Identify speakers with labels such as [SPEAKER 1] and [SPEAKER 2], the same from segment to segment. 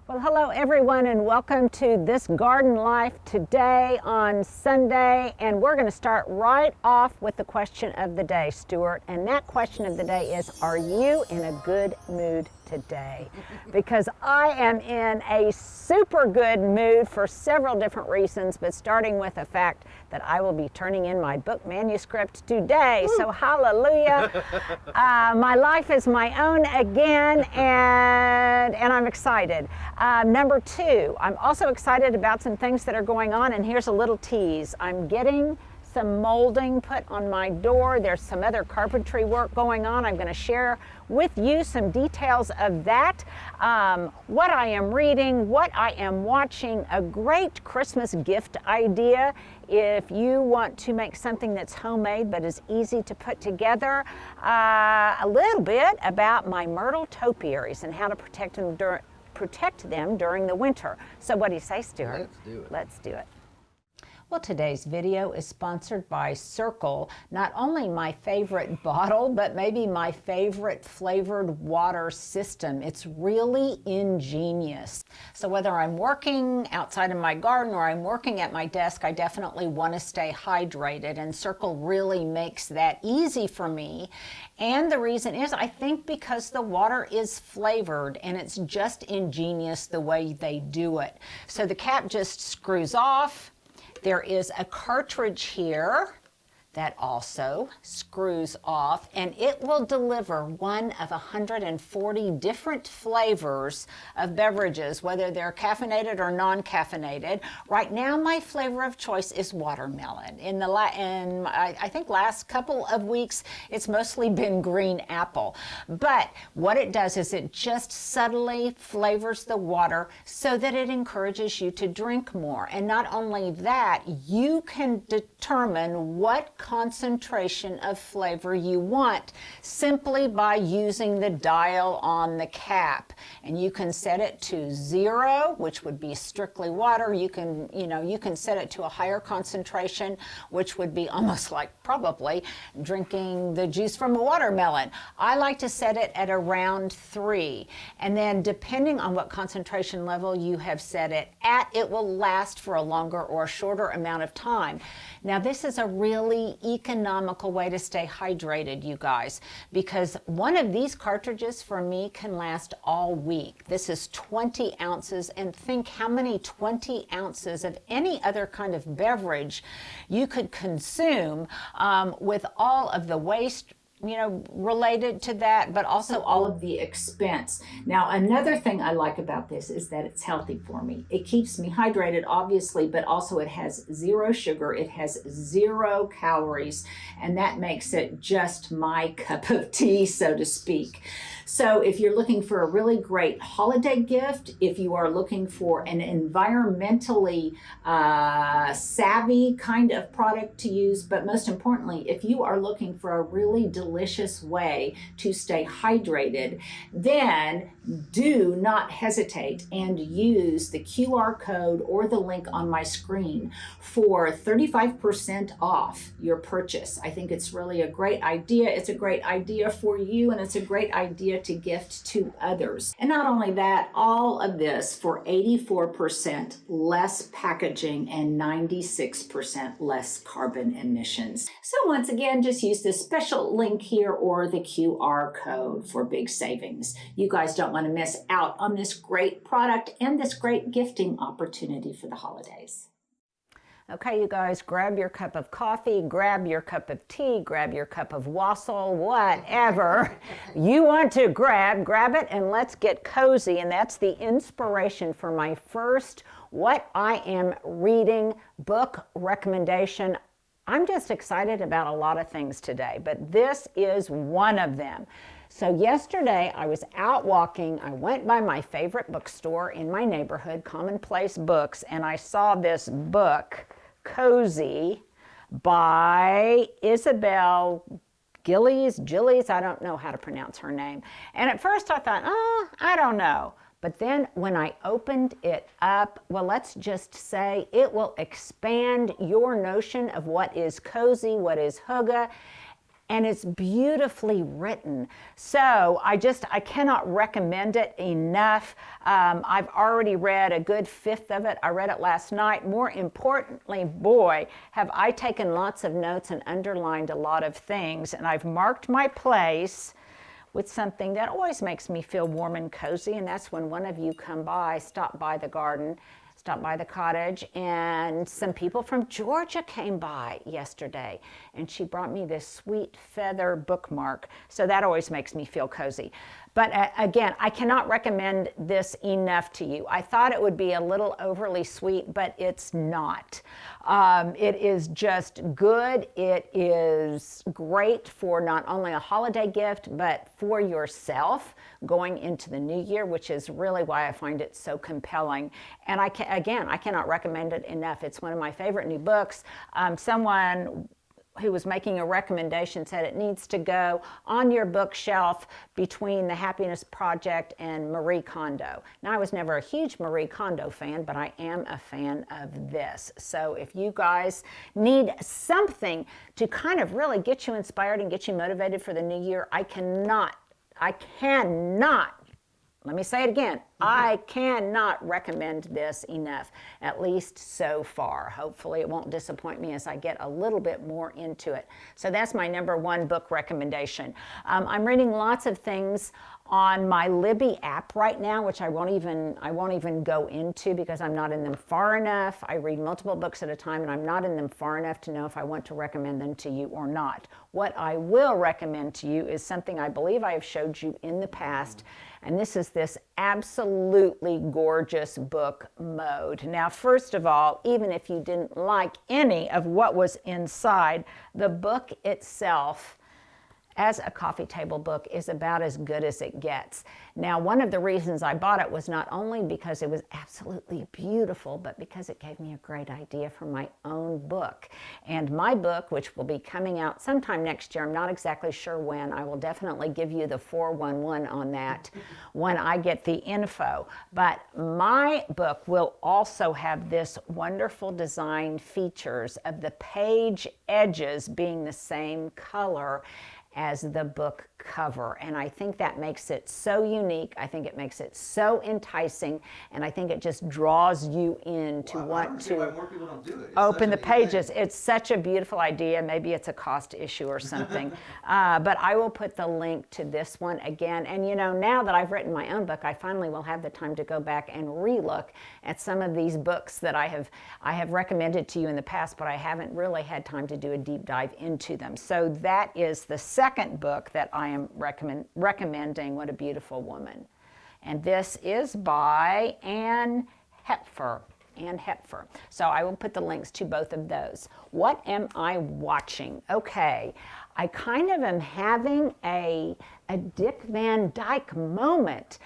[SPEAKER 1] Well, hello everyone, and welcome to This Garden Life today on Sunday. And we're going to start right off with the question of the day, Stuart. And that question of the day is, are you in a good mood today? Because I am in a super good mood for several different reasons, but starting with the fact that I will be turning in my book manuscript today. So hallelujah. My life is my own again, and I'm excited. Number two, I'm also excited about some things that are going on, and here's a little tease. I'm getting some molding put on my door. There's some other carpentry work going on. I'm going to share with you some details of that, what I am reading, what I am watching, a great Christmas gift idea if you want to make something that's homemade but is easy to put together, a little bit about my myrtle topiaries and how to protect them during the winter. So what do you say, Stuart?
[SPEAKER 2] Let's do it.
[SPEAKER 1] Let's do it. Well, today's video is sponsored by Circle, not only my favorite bottle, but maybe my favorite flavored water system. It's really ingenious. So whether I'm working outside in my garden or I'm working at my desk, I definitely want to stay hydrated, and Circle really makes that easy for me. And the reason is, I think because the water is flavored, and it's just ingenious the way they do it. So the cap just screws off. There is a cartridge here that also screws off, and it will deliver one of 140 different flavors of beverages, whether they're caffeinated or non-caffeinated. Right now, my flavor of choice is watermelon. I think last couple of weeks, it's mostly been green apple. But what it does is it just subtly flavors the water so that it encourages you to drink more. And not only that, you can determine what concentration of flavor you want simply by using the dial on the cap. And you can set it to 0, which would be strictly water. You can set it to a higher concentration, which would be almost like probably drinking the juice from a watermelon. I like to set it at around 3. And then depending on what concentration level you have set it at, it will last for a longer or shorter amount of time. Now, this is a really economical way to stay hydrated, you guys, because one of these cartridges for me can last all week. This is 20 ounces, and think how many 20 ounces of any other kind of beverage you could consume with all of the waste related to that, but also all of the expense. Now, another thing I like about this is that it's healthy for me. It keeps me hydrated, obviously, but also it has 0 sugar, it has 0 calories, and that makes it just my cup of tea, so to speak. So if you're looking for a really great holiday gift, if you are looking for an environmentally savvy kind of product to use, but most importantly, if you are looking for a really delicious way to stay hydrated, then do not hesitate and use the QR code or the link on my screen for 35% off your purchase. I think it's really a great idea. It's a great idea for you, and it's a great idea to gift to others. And not only that, all of this for 84% less packaging and 96% less carbon emissions. So once again, just use this special link here or the QR code for big savings. You guys don't want to miss out on this great product and this great gifting opportunity for the holidays. Okay, you guys, grab your cup of coffee, grab your cup of tea, grab your cup of wassail, whatever you want to grab it, and let's get cozy. And that's the inspiration for my first What I Am Reading book recommendation. I'm just excited about a lot of things today, but this is one of them. So yesterday I was out walking. I went by my favorite bookstore in my neighborhood, Commonplace Books, and I saw this book, Cozy, by Isabel Gillies, I don't know how to pronounce her name. And at first I thought, I don't know. But then when I opened it up, well, let's just say it will expand your notion of what is cozy, what is hygge, and it's beautifully written. So I cannot recommend it enough. I've already read a good fifth of it. I read it last night. More importantly, boy, have I taken lots of notes and underlined a lot of things, and I've marked my place with something that always makes me feel warm and cozy, and that's when one of you come by, stop by the garden, stop by the cottage, and some people from Georgia came by yesterday, and she brought me this sweet feather bookmark, so that always makes me feel cozy. But again, I cannot recommend this enough to you. I thought it would be a little overly sweet, but it's not. It is just good. It is great for not only a holiday gift, but for yourself going into the new year, which is really why I find it so compelling. And I cannot recommend it enough. It's one of my favorite new books. Someone who was making a recommendation said it needs to go on your bookshelf between The Happiness Project and Marie Kondo. Now, I was never a huge Marie Kondo fan, but I am a fan of this. So if you guys need something to kind of really get you inspired and get you motivated for the new year, I cannot, let me say it again, I cannot recommend this enough, at least so far. Hopefully it won't disappoint me as I get a little bit more into it. So that's my number one book recommendation. I'm reading lots of things on my Libby app right now, which I won't even go into because I'm not in them far enough. I read multiple books at a time, and I'm not in them far enough to know if I want to recommend them to you or not. What I will recommend to you is something I believe I have showed you in the past, and this is this absolutely gorgeous book, Mode. Now, first of all, even if you didn't like any of what was inside, the book itself as a coffee table book is about as good as it gets. Now, one of the reasons I bought it was not only because it was absolutely beautiful, but because it gave me a great idea for my own book. And my book, which will be coming out sometime next year, I'm not exactly sure when, I will definitely give you the 411 on that when I get the info. But my book will also have this wonderful design features of the page edges being the same color as the book cover. And I think that makes it so unique. I think it makes it so enticing. And I think it just draws you in to want to
[SPEAKER 2] why more people don't do it.
[SPEAKER 1] open the pages. It's such a beautiful idea. Maybe it's a cost issue or something. But I will put the link to this one again. And you know, now that I've written my own book, I finally will have the time to go back and relook at some of these books that I have recommended to you in the past, but I haven't really had time to do a deep dive into them. So that is the second book that I am recommending. What a Beautiful Woman. And this is by Anne Hepfer. So I will put the links to both of those. What am I watching? Okay, I kind of am having a Dick Van Dyke moment.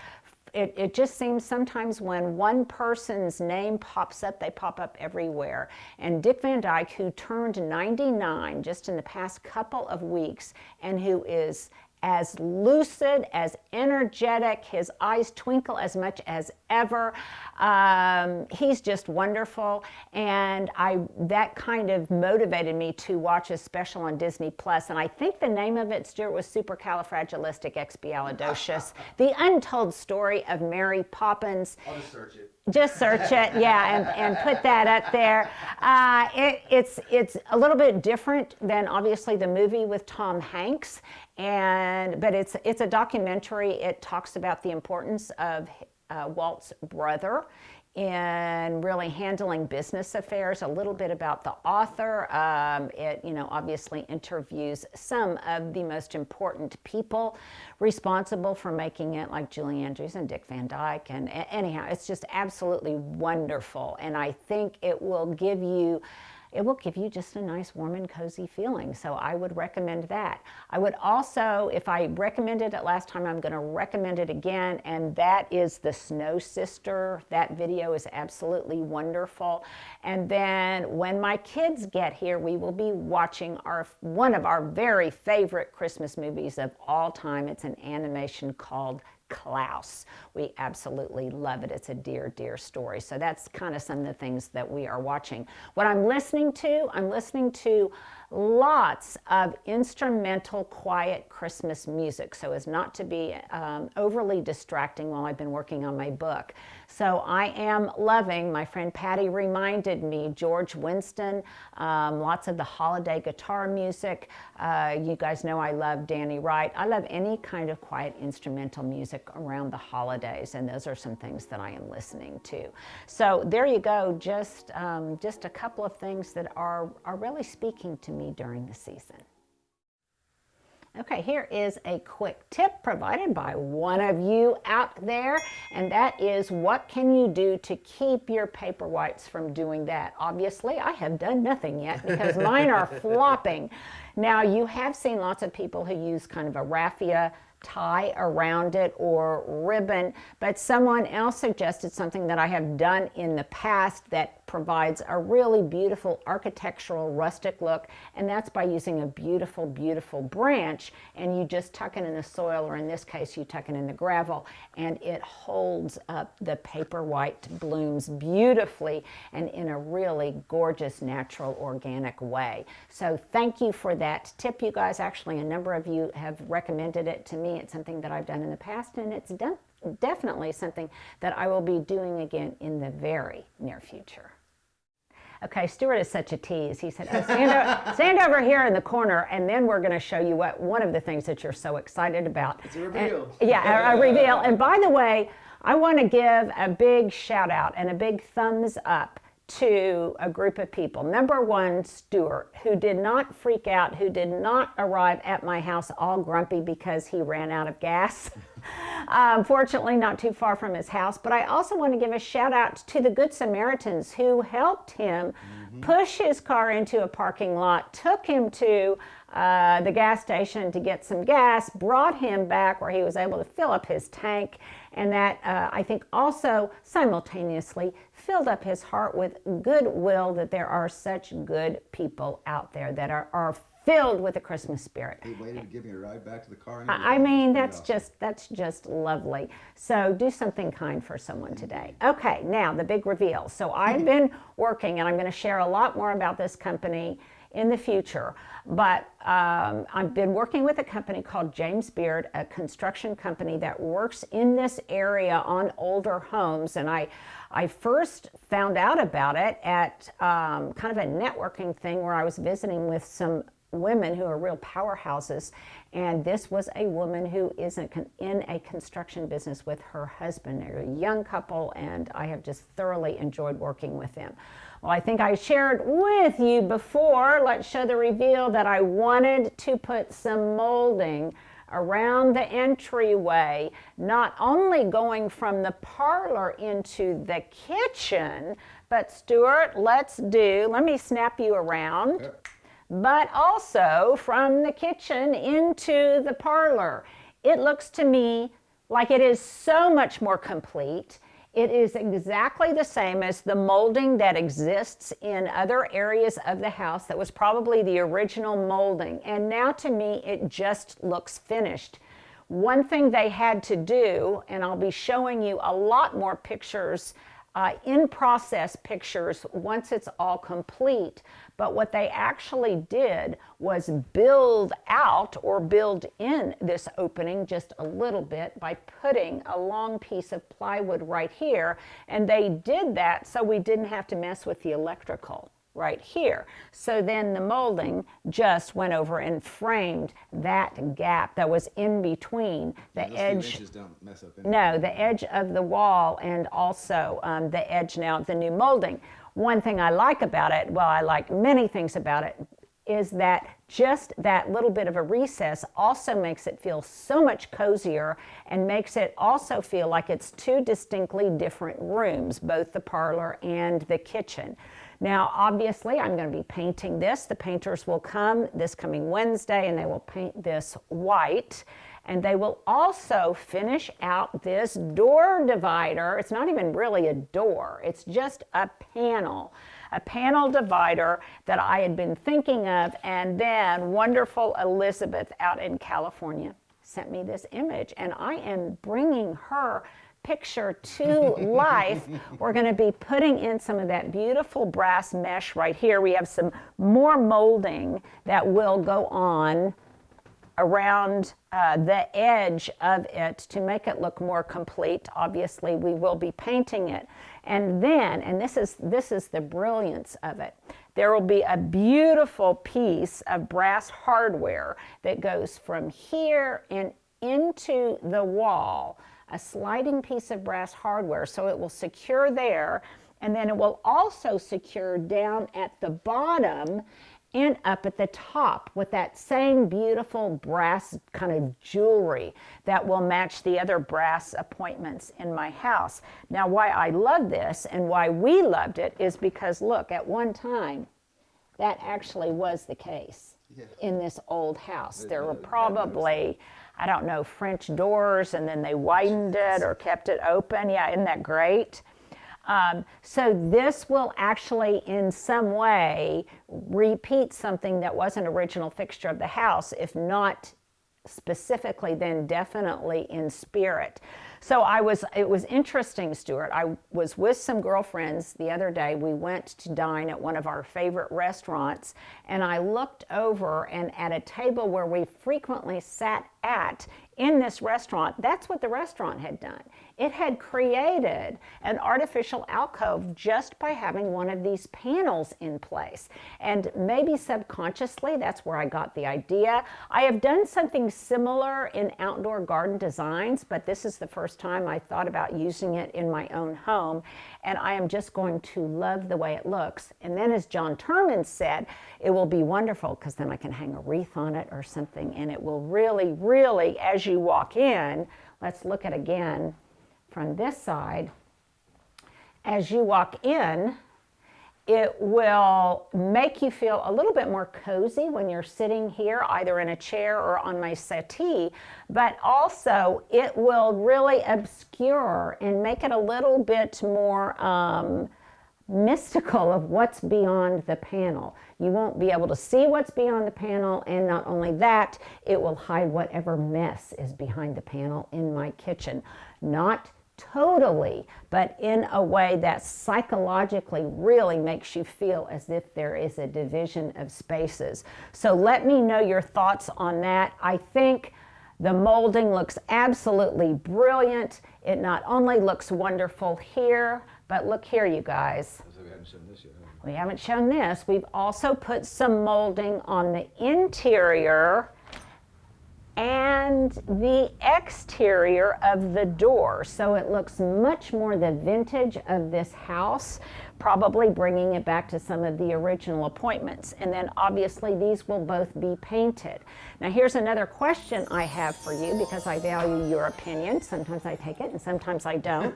[SPEAKER 1] It just seems sometimes when one person's name pops up, they pop up everywhere. And Dick Van Dyke, who turned 99 just in the past couple of weeks, and who is as lucid, as energetic, his eyes twinkle as much as ever. He's just wonderful, and that kind of motivated me to watch a special on Disney Plus, and I think the name of it, Stuart, was Supercalifragilisticexpialidocious, The Untold Story of Mary Poppins.
[SPEAKER 2] I'll just search it.
[SPEAKER 1] Just search it, yeah, and put that up there. It's a little bit different than obviously the movie with Tom Hanks, but it's a documentary. It talks about the importance of Walt's brother in really handling business affairs, a little bit about the author. It, obviously interviews some of the most important people responsible for making it, like Julie Andrews and Dick Van Dyke. And anyhow, it's just absolutely wonderful. And I think it will give you just a nice warm and cozy feeling. So I would recommend that. I would also, if I recommended it last time, I'm going to recommend it again, and that is The Snow Sister. That video is absolutely wonderful. And then when my kids get here, we will be watching one of our very favorite Christmas movies of all time. It's an animation called Klaus. We absolutely love it. It's a dear, dear story. So that's kind of some of the things that we are watching. What I'm listening to lots of instrumental, quiet Christmas music, so as not to be overly distracting while I've been working on my book. So I am loving, my friend Patty reminded me, George Winston, lots of the holiday guitar music. You guys know I love Danny Wright. I love any kind of quiet instrumental music around the holidays, and those are some things that I am listening to. So there you go, just a couple of things that are really speaking to me during the season. Okay, here is a quick tip provided by one of you out there, and that is, what can you do to keep your Paperwhites from doing that? Obviously, I have done nothing yet because mine are flopping. Now, you have seen lots of people who use kind of a raffia tie around it or ribbon, but someone else suggested something that I have done in the past that provides a really beautiful architectural rustic look, and that's by using a beautiful, beautiful branch, and you just tuck it in the soil, or in this case you tuck it in the gravel, and it holds up the Paperwhite blooms beautifully and in a really gorgeous, natural, organic way. So thank you for that tip, you guys. Actually, a number of you have recommended it to me. It's something that I've done in the past, and it's definitely something that I will be doing again in the very near future. Okay, Stuart is such a tease. He said, oh, stand over here in the corner, and then we're going to show you one of the things that you're so excited about.
[SPEAKER 2] It's a reveal.
[SPEAKER 1] And, yeah, a reveal. And by the way, I want to give a big shout out and a big thumbs up to a group of people. Number one, Stuart, who did not freak out, who did not arrive at my house all grumpy because he ran out of gas. Fortunately, not too far from his house. But I also want to give a shout out to the Good Samaritans who helped him push his car into a parking lot, took him to the gas station to get some gas, brought him back where he was able to fill up his tank, and that I think also simultaneously filled up his heart with goodwill that there are such good people out there that are filled with the Christmas spirit.
[SPEAKER 2] He waited to give me a ride back to the car.
[SPEAKER 1] I mean, that's just lovely. So do something kind for someone today. Okay, now the big reveal. So I've been working, and I'm going to share a lot more about this company in the future, but I've been working with a company called James Beard, a construction company that works in this area on older homes, and I first found out about it at kind of a networking thing where I was visiting with some women who are real powerhouses, and this was a woman who is in a construction business with her husband. They're a young couple, and I have just thoroughly enjoyed working with them. Well, I think I shared with you before, let's show the reveal, that I wanted to put some molding around the entryway, not only going from the parlor into the kitchen, but Stuart, let me snap you around. Yep. But also from the kitchen into the parlor. It looks to me like it is so much more complete. It is exactly the same as the molding that exists in other areas of the house that was probably the original molding. And now to me, it just looks finished. One thing they had to do, and I'll be showing you a lot more pictures, in-process pictures once it's all complete, but what they actually did was build out or build in this opening just a little bit by putting a long piece of plywood right here, and they did that so we didn't have to mess with the electrical right here. So then the molding just went over and framed that gap that was in between the edge.
[SPEAKER 2] Don't mess up
[SPEAKER 1] no, the edge of the wall, and also the edge now of the new molding. One thing I like about it, well, I like many things about it, is that just that little bit of a recess also makes it feel so much cozier and makes it also feel like it's two distinctly different rooms, both the parlor and the kitchen. Now, obviously, I'm going to be painting this. The painters will come this coming Wednesday, and they will paint this white. And they will also finish out this door divider. It's not even really a door. It's just a panel divider that I had been thinking of, and then wonderful Elizabeth out in California sent me this image, and I am bringing her picture to life. We're going to be putting in some of that beautiful brass mesh right here. We have some more molding that will go on around the edge of it to make it look more complete. Obviously, we will be painting it. And then, and this is the brilliance of it, there will be a beautiful piece of brass hardware that goes from here and into the wall, a sliding piece of brass hardware, so it will secure there, and then it will also secure down at the bottom and up at the top with that same beautiful brass kind of jewelry that will match the other brass appointments in my house. Now, why I love this and why we loved it is because, look, at one time, that actually was the case in this old house. There were probably, I don't know, French doors, and then they widened it or kept it open. Yeah, isn't that great? So this will actually in some way repeat something that was an original fixture of the house, if not specifically, then definitely in spirit. So it was interesting, Stuart. I was with some girlfriends the other day. We went to dine at one of our favorite restaurants, and I looked over, and at a table where we frequently sat at in this restaurant, that's what the restaurant had done. It had created an artificial alcove just by having one of these panels in place. And maybe subconsciously, that's where I got the idea. I have done something similar in outdoor garden designs, but this is the first time I thought about using it in my own home. And I am just going to love the way it looks. And then, as John Terman said, it will be wonderful because then I can hang a wreath on it or something, and it will really, really, as you walk in, let's look at again from this side. As you walk in, it will make you feel a little bit more cozy when you're sitting here, either in a chair or on my settee, but also it will really obscure and make it a little bit more mystical of what's beyond the panel. You won't be able to see what's beyond the panel, and not only that, it will hide whatever mess is behind the panel in my kitchen. Not totally, but in a way that psychologically really makes you feel as if there is a division of spaces. So let me know your thoughts on that. I think the molding looks absolutely brilliant. It not only looks wonderful here, but look here, you guys.
[SPEAKER 2] We haven't shown this yet.
[SPEAKER 1] We haven't shown this. We've also put some molding on the interior and the exterior of the door. So it looks much more the vintage of this house, probably bringing it back to some of the original appointments. And then obviously these will both be painted. Now here's another question I have for you, because I value your opinion. Sometimes I take it and sometimes I don't.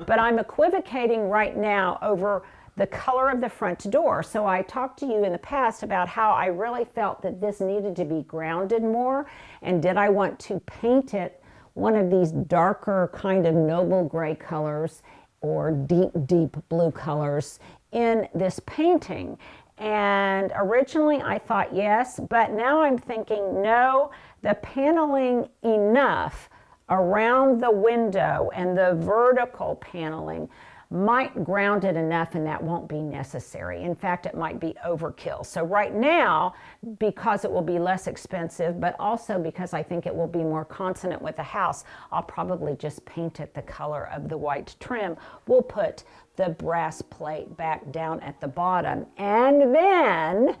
[SPEAKER 1] But I'm equivocating right now over the color of the front door. So I talked to you in the past about how I really felt that this needed to be grounded more, and did I want to paint it one of these darker kind of noble gray colors or deep, deep blue colors in this painting. And originally I thought yes, but now I'm thinking no, the paneling enough around the window and the vertical paneling might ground it enough, and that won't be necessary. In fact, it might be overkill. So right now, because it will be less expensive, but also because I think it will be more consonant with the house, I'll probably just paint it the color of the white trim. We'll put the brass plate back down at the bottom. And then,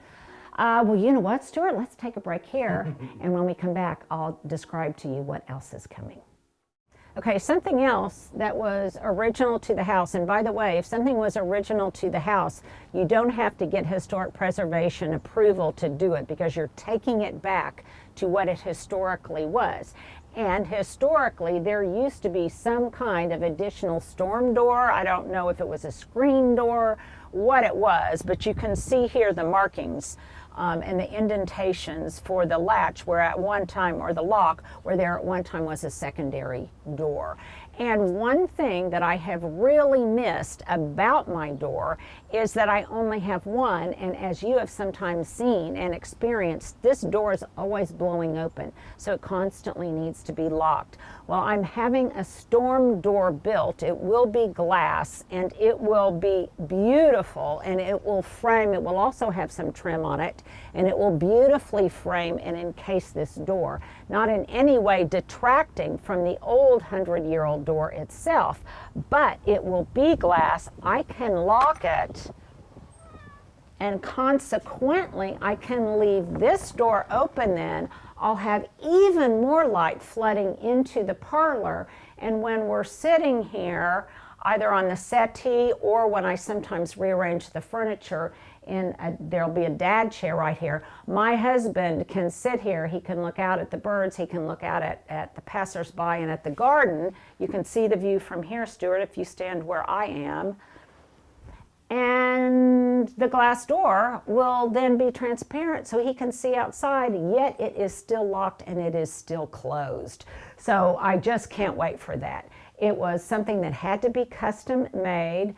[SPEAKER 1] well, you know what, Stuart? Let's take a break here. And when we come back, I'll describe to you what else is coming. Okay, something else that was original to the house, and by the way, if something was original to the house, you don't have to get historic preservation approval to do it, because you're taking it back to what it historically was. And historically, there used to be some kind of additional storm door. I don't know if it was a screen door, what it was, but you can see here the markings and the indentations for the latch, where at one time, or the lock, where there at one time was a secondary door. And one thing that I have really missed about my door is that I only have one, and as you have sometimes seen and experienced, this door is always blowing open, so it constantly needs to be locked. Well, I'm having a storm door built. It will be glass, and it will be beautiful, and it will frame. It will also have some trim on it, and it will beautifully frame and encase this door, not in any way detracting from the old 100-year-old door itself, but it will be glass. I can lock it, and consequently I can leave this door open. Then I'll have even more light flooding into the parlor, and when we're sitting here either on the settee or when I sometimes rearrange the furniture, there'll be a dad chair right here. My husband can sit here. He can look out at the birds. He can look out at the passersby and at the garden. You can see the view from here, Stuart, if you stand where I am. And the glass door will then be transparent so he can see outside, yet it is still locked and it is still closed. So I just can't wait for that. It was something that had to be custom made.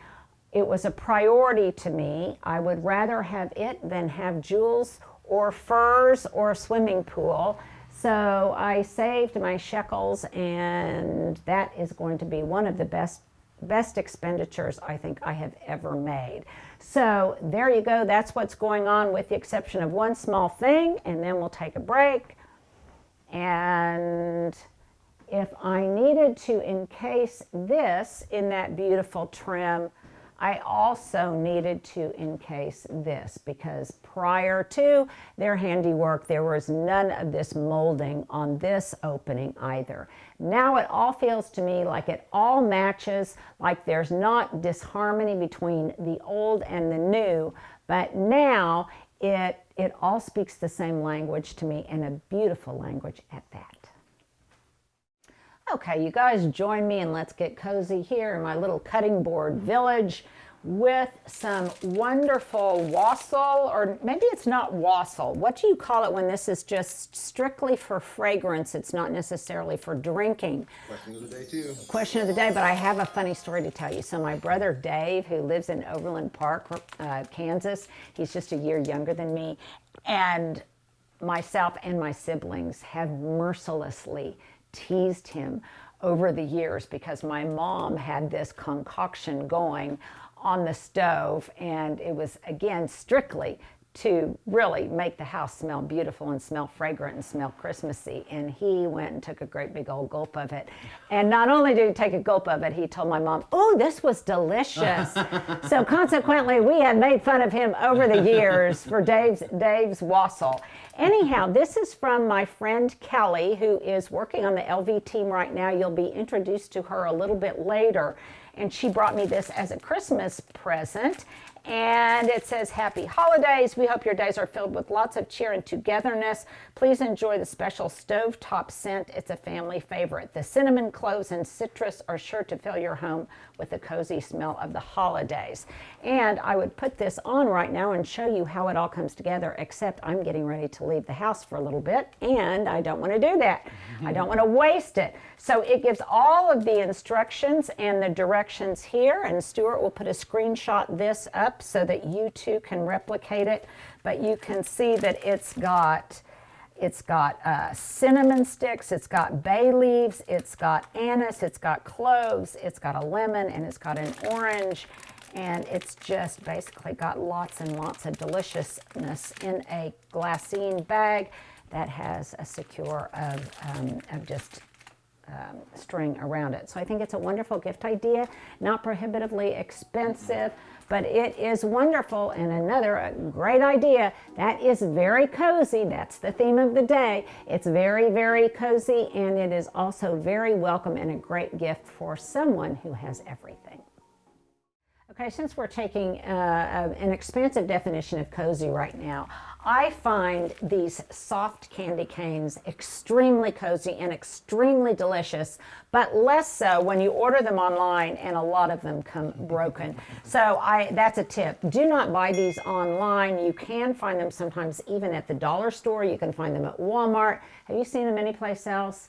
[SPEAKER 1] It was a priority to me. I would rather have it than have jewels or furs or a swimming pool. So I saved my shekels, and that is going to be one of the best expenditures I think I have ever made. So there you go. That's what's going on, with the exception of one small thing, and then we'll take a break. And if I needed to encase this in that beautiful trim, I also needed to encase this, because prior to their handiwork, there was none of this molding on this opening either. Now it all feels to me like it all matches, like there's not disharmony between the old and the new, but now it all speaks the same language to me, and a beautiful language at that. Okay, you guys join me and let's get cozy here in my little cutting board village with some wonderful wassail, or maybe it's not wassail. What do you call it when this is just strictly for fragrance? It's not necessarily for drinking.
[SPEAKER 2] Question of the day, too.
[SPEAKER 1] Question of the day, but I have a funny story to tell you. So my brother Dave, who lives in Overland Park, Kansas, he's just a year younger than me, and myself and my siblings have mercilessly teased him over the years because my mom had this concoction going on the stove, and it was, again, strictly to really make the house smell beautiful and smell fragrant and smell Christmassy. And he went and took a great big old gulp of it. And not only did he take a gulp of it, he told my mom, "Oh, this was delicious." So consequently, we have made fun of him over the years for Dave's wassail. Anyhow, this is from my friend Kelly, who is working on the LV team right now. You'll be introduced to her a little bit later. And she brought me this as a Christmas present. And it says, "Happy holidays. We hope your days are filled with lots of cheer and togetherness. Please enjoy the special stovetop scent. It's a family favorite. The cinnamon, cloves, and citrus are sure to fill your home with the cozy smell of the holidays." And I would put this on right now and show you how it all comes together, except I'm getting ready to leave the house for a little bit, and I don't want to do that. I don't want to waste it. So it gives all of the instructions and the directions here, and Stuart will put a screenshot this up so that you too can replicate it. But you can see that it's got cinnamon sticks, it's got bay leaves, it's got anise, it's got cloves, it's got a lemon, and it's got an orange. And it's just basically got lots and lots of deliciousness in a glassine bag that has a secure of just string around it. So I think it's a wonderful gift idea, not prohibitively expensive, but it is wonderful. And another great idea, that is very cozy. That's the theme of the day. It's very, very cozy, and it is also very welcome and a great gift for someone who has everything. Okay, since we're taking an expansive definition of cozy right now, I find these soft candy canes extremely cozy and extremely delicious, but less so when you order them online, and a lot of them come broken. So that's a tip. Do not buy these online. You can find them sometimes even at the dollar store. You can find them at Walmart. Have you seen them anyplace else?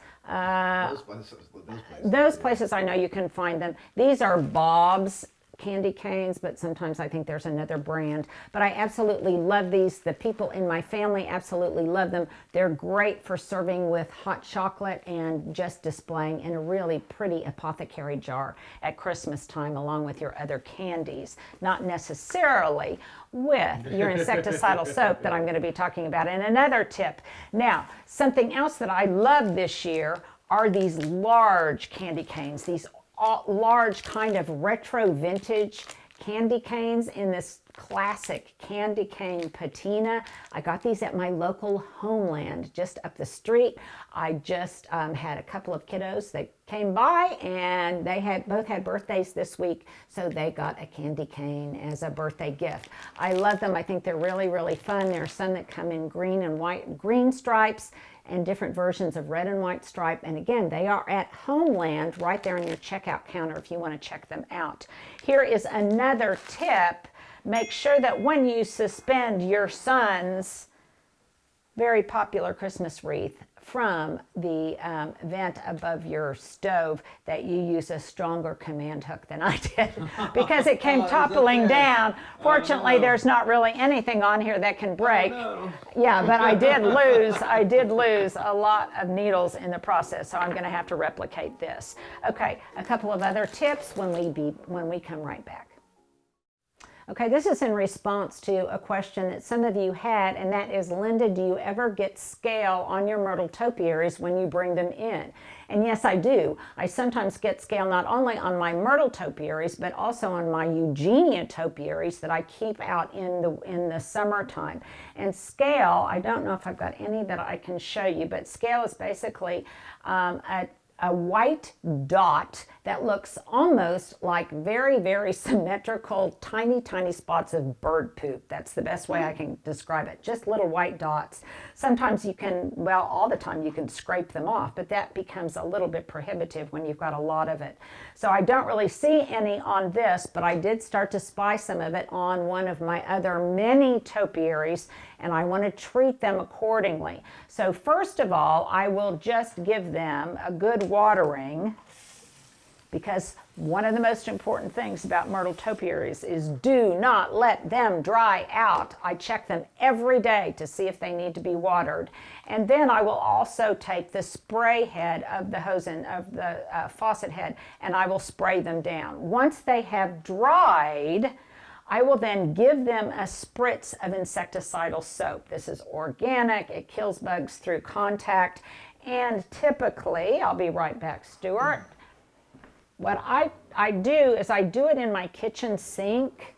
[SPEAKER 1] Those places I know you can find them. These are Bob's candy canes, but sometimes I think there's another brand. But I absolutely love these. The people in my family absolutely love them. They're great for serving with hot chocolate and just displaying in a really pretty apothecary jar at Christmas time along with your other candies. Not necessarily with your insecticidal soap that I'm going to be talking about. And another tip. Now, something else that I love this year are these large candy canes, these large kind of retro vintage candy canes in this classic candy cane patina. I got these at my local Homeland just up the street. I just had a couple of kiddos that came by, and they both had birthdays this week, so they got a candy cane as a birthday gift. I love them. I think they're really, really fun. There are some that come in green and white, green stripes, and different versions of red and white stripe. And again, they are at Homeland right there on your checkout counter if you want to check them out. Here is another tip. Make sure that when you suspend your son's very popular Christmas wreath from the vent above your stove, that you use a stronger command hook than I did, because it came toppling down. Fortunately, there's not really anything on here that can break. Yeah, but I did lose a lot of needles in the process, so I'm going to have to replicate this. Okay, a couple of other tips when we come right back. Okay, this is in response to a question that some of you had, and that is, Linda, do you ever get scale on your myrtle topiaries when you bring them in? And yes, I do. I sometimes get scale not only on my myrtle topiaries, but also on my Eugenia topiaries that I keep out in the summertime. And scale, I don't know if I've got any that I can show you, but scale is basically a white dot that looks almost like very, very symmetrical, tiny, tiny spots of bird poop. That's the best way I can describe it. Just little white dots. Sometimes you can, well, all the time you can scrape them off, but that becomes a little bit prohibitive when you've got a lot of it. So I don't really see any on this, but I did start to spy some of it on one of my other many topiaries, and I want to treat them accordingly. So first of all, I will just give them a good watering, because one of the most important things about myrtle topiaries is do not let them dry out. I check them every day to see if they need to be watered. And then I will also take the spray head of the hose and of the faucet head, and I will spray them down. Once they have dried, I will then give them a spritz of insecticidal soap. This is organic. It kills bugs through contact. And typically, I'll be right back, Stuart. What I do is I do it in my kitchen sink,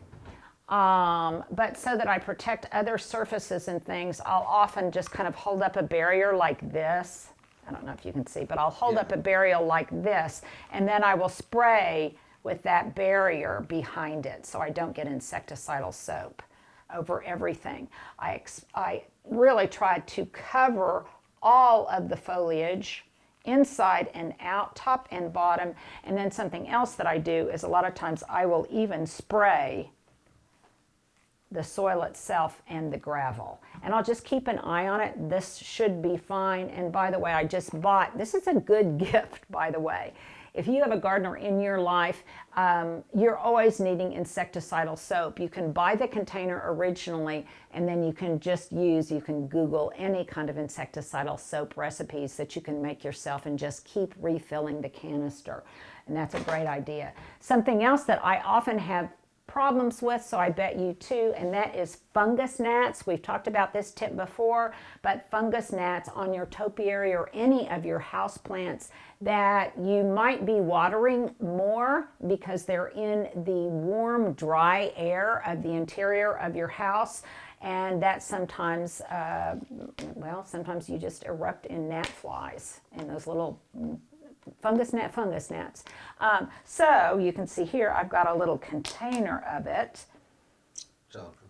[SPEAKER 1] but so that I protect other surfaces and things, I'll often just kind of hold up a barrier like this. I don't know if you can see, but I'll hold up a barrier like this, and then I will spray with that barrier behind it so I don't get insecticidal soap over everything. I really try to cover all of the foliage, inside and out, top and bottom. And then something else that I do is a lot of times I will even spray the soil itself and the gravel. And I'll just keep an eye on it. This should be fine. And by the way, I just bought, this is a good gift, by the way. If you have a gardener in your life, you're always needing insecticidal soap. You can buy the container originally, and then you can Google any kind of insecticidal soap recipes that you can make yourself and just keep refilling the canister. And that's a great idea. Something else that I often have problems with, so I bet you too, and that is fungus gnats. We've talked about this tip before, but fungus gnats on your topiary or any of your house plants that you might be watering more because they're in the warm, dry air of the interior of your house. And that sometimes, sometimes you just erupt in gnat flies and those little fungus gnats. So you can see here, I've got a little container of it.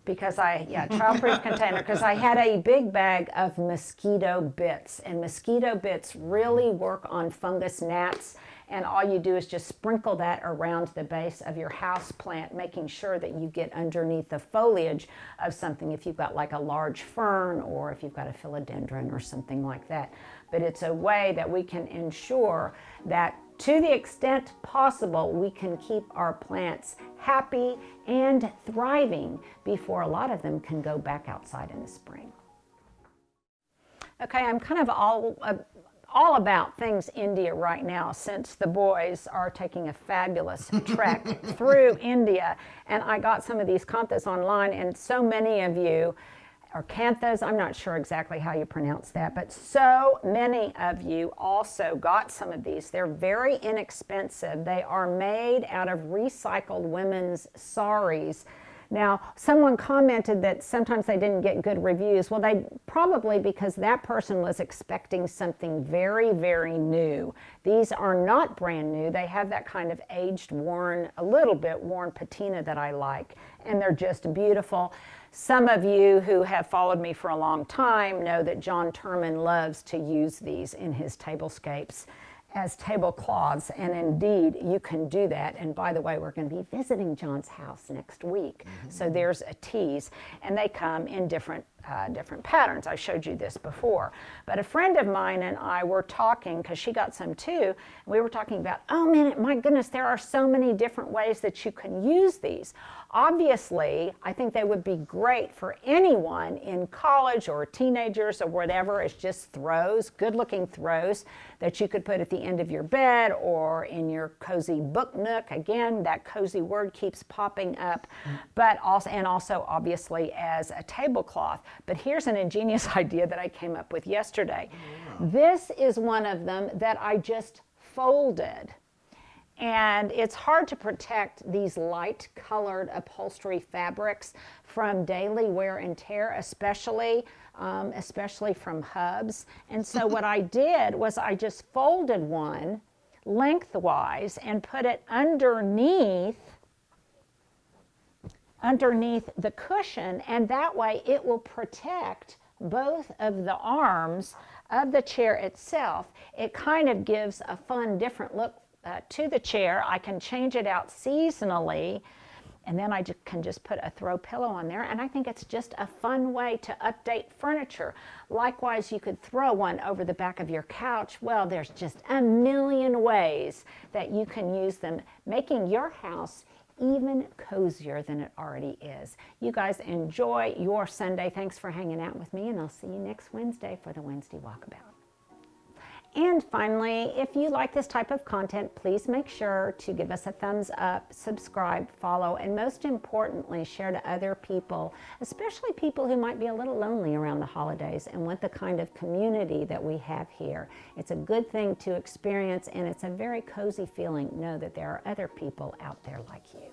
[SPEAKER 1] Because childproof container, because I had a big bag of mosquito bits, and mosquito bits really work on fungus gnats, and all you do is just sprinkle that around the base of your house plant, making sure that you get underneath the foliage of something if you've got like a large fern or if you've got a philodendron or something like that. But it's a way that we can ensure that to the extent possible, we can keep our plants happy and thriving before a lot of them can go back outside in the spring. Okay, I'm kind of all about things India right now, since the boys are taking a fabulous trek through India, and I got some of these kanthas online, and so many of you, or canthas, I'm not sure exactly how you pronounce that, but so many of you also got some of these. They're very inexpensive. They are made out of recycled women's saris. Now, someone commented that sometimes they didn't get good reviews. Well, they probably because that person was expecting something very, very new. These are not brand new. They have that kind of aged, worn, a little bit worn patina that I like, and they're just beautiful. Some of you who have followed me for a long time know that John Turman loves to use these in his tablescapes as tablecloths, and indeed you can do that. And by the way, we're going to be visiting John's house next week, so there's a tease, and they come in different patterns. I showed you this before, but a friend of mine and I were talking, because she got some too, and we were talking about, oh man, my goodness, there are so many different ways that you can use these. Obviously, I think they would be great for anyone in college or teenagers or whatever. It's just throws, good-looking throws that you could put at the end of your bed or in your cozy book nook. Again, that cozy word keeps popping up, but also obviously as a tablecloth. But here's an ingenious idea that I came up with yesterday. Wow. This is one of them that I just folded. And it's hard to protect these light colored upholstery fabrics from daily wear and tear, especially from hubs. And so what I did was I just folded one lengthwise and put it underneath the cushion, and that way it will protect both of the arms of the chair itself. It kind of gives a fun, different look to the chair. I can change it out seasonally, and then I can just put a throw pillow on there, and I think it's just a fun way to update furniture. Likewise, you could throw one over the back of your couch. Well, there's just a million ways that you can use them, making your house even cozier than it already is. You guys enjoy your Sunday. Thanks for hanging out with me, and I'll see you next Wednesday for the Wednesday Walkabout. And finally, if you like this type of content, please make sure to give us a thumbs up, subscribe, follow, and most importantly, share to other people, especially people who might be a little lonely around the holidays and want the kind of community that we have here. It's a good thing to experience, and it's a very cozy feeling. Know that there are other people out there like you.